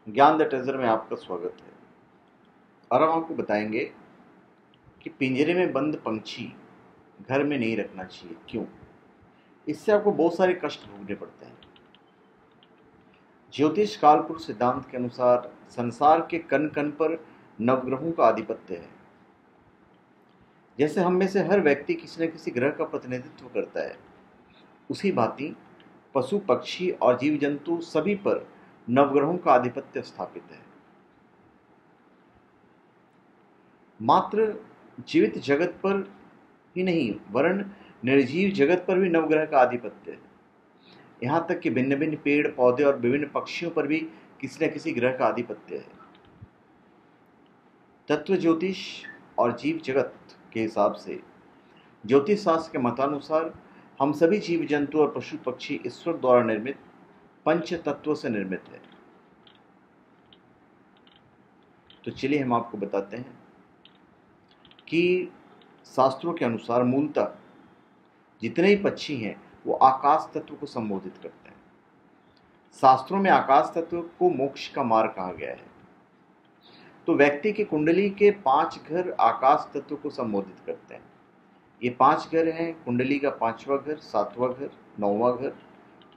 ज्ञान the treasure में आपका स्वागत है। और हम आपको बताएंगे कि पिंजरे में बंद पंछी घर में नहीं रखना चाहिए। क्यों? इससे आपको बहुत सारे कष्ट भोगने पड़ते हैं। ज्योतिष कालपुरुष सिद्धांत के अनुसार संसार के कण कण पर नवग्रहों का आधिपत्य है। जैसे हम में से हर व्यक्ति किसी न किसी ग्रह का प्रतिनिधित्व करता है, उसी भांति पशु पक्षी और जीव जंतु सभी पर नवग्रहों का आधिपत्य स्थापित है। मात्र जीवित जगत पर ही नहीं वरन निर्जीव जगत पर भी नवग्रह का आधिपत्य है। यहाँ तक कि भिन्न भिन्न पेड़ पौधे और विभिन्न पक्षियों पर भी किसी न किसी ग्रह का आधिपत्य है। तत्व ज्योतिष और जीव जगत के हिसाब से ज्योतिष शास्त्र के मतानुसार हम सभी जीव जंतु और पशु पक्षी ईश्वर द्वारा निर्मित पंच तत्वों से निर्मित है। तो चलिए हम आपको बताते हैं कि शास्त्रों के अनुसार मूलतः जितने ही पक्षी हैं वो आकाश तत्व को संबोधित करते हैं। शास्त्रों में आकाश तत्व को मोक्ष का मार्ग कहा गया है। तो व्यक्ति की कुंडली के 5 घर आकाश तत्व को संबोधित करते हैं। ये 5 घर हैं: कुंडली का 5वां घर, 7वां घर, 9वां घर,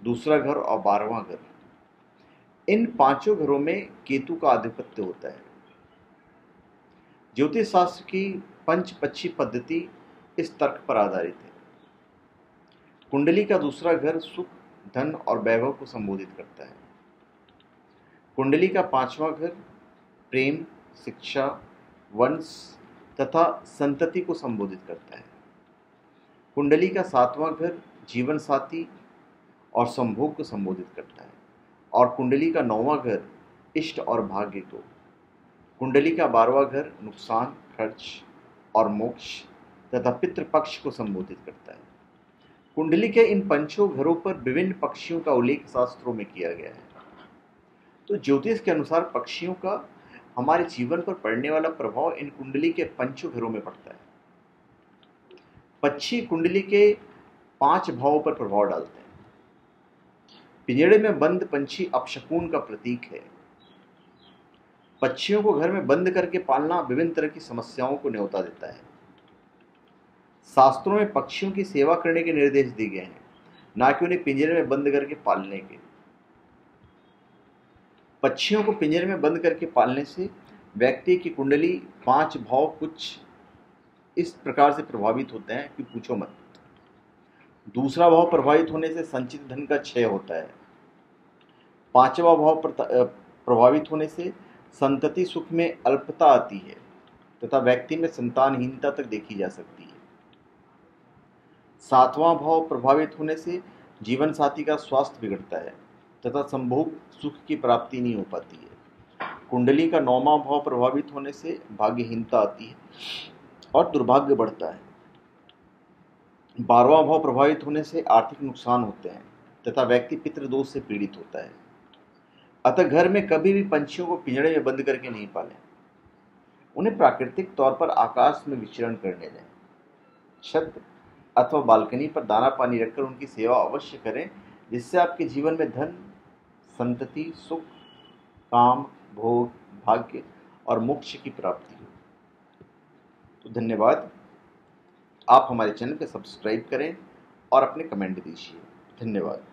दूसरा घर और 12वां घर। इन 5 घरों में केतु का आधिपत्य होता है। ज्योतिष शास्त्र की पंचपक्षी पद्धति इस तर्क पर आधारित है। कुंडली का दूसरा घर सुख, धन और वैभव को संबोधित करता है। कुंडली का 5वां घर प्रेम, शिक्षा, वंश तथा संतति को संबोधित करता है। कुंडली का 7वां घर जीवन साथी और संभोग को संबोधित करता है। और कुंडली का 9वां घर इष्ट और भाग्य को। कुंडली का 12वां घर नुकसान, खर्च और मोक्ष तथा पितृपक्ष को संबोधित करता है। कुंडली के इन 5 घरों पर विभिन्न पक्षियों का उल्लेख शास्त्रों में किया गया है। तो ज्योतिष के अनुसार पक्षियों का हमारे जीवन पर पड़ने वाला प्रभाव इन कुंडली के 5 घरों में पड़ता है। पक्षी कुंडली के 5 भावों पर प्रभाव डालते हैं। पिंजड़े में बंद पंछी अपशकुन का प्रतीक है। पक्षियों को घर में बंद करके पालना विभिन्न तरह की समस्याओं को न्योता देता है। शास्त्रों में पक्षियों की सेवा करने के निर्देश दिए गए हैं, ना कि उन्हें पिंजरे में बंद करके पालने के। पक्षियों को पिंजरे में बंद करके पालने से व्यक्ति की कुंडली 5 भाव कुछ इस प्रकार से प्रभावित होते हैं कि पूछो मत। दूसरा भाव प्रभावित होने से संचित धन का क्षय होता है। 5वां भाव प्रभावित होने से संतति सुख में अल्पता आती है तथा व्यक्ति में संतानहीनता तक देखी जा सकती है। 7वां भाव प्रभावित होने से जीवन साथी का स्वास्थ्य बिगड़ता है तथा संभोग सुख की प्राप्ति नहीं हो पाती है। कुंडली का 9वां भाव प्रभावित होने से भाग्यहीनता आती है और दुर्भाग्य बढ़ता है। 12वां भाव प्रभावित होने से आर्थिक नुकसान होते हैं तथा व्यक्ति पितृदोष से पीड़ित होता है। अतः घर में कभी भी पंछियों को पिंजड़े में बंद करके नहीं पालें। उन्हें प्राकृतिक तौर पर आकाश में विचरण करने दें। छत अथवा बालकनी पर दाना पानी रखकर उनकी सेवा अवश्य करें, जिससे आपके जीवन में धन, संतति, सुख, काम, भोग, भाग्य और मोक्ष की प्राप्ति हो। तो धन्यवाद। आप हमारे चैनल को सब्सक्राइब करें और अपने कमेंट दीजिए। धन्यवाद।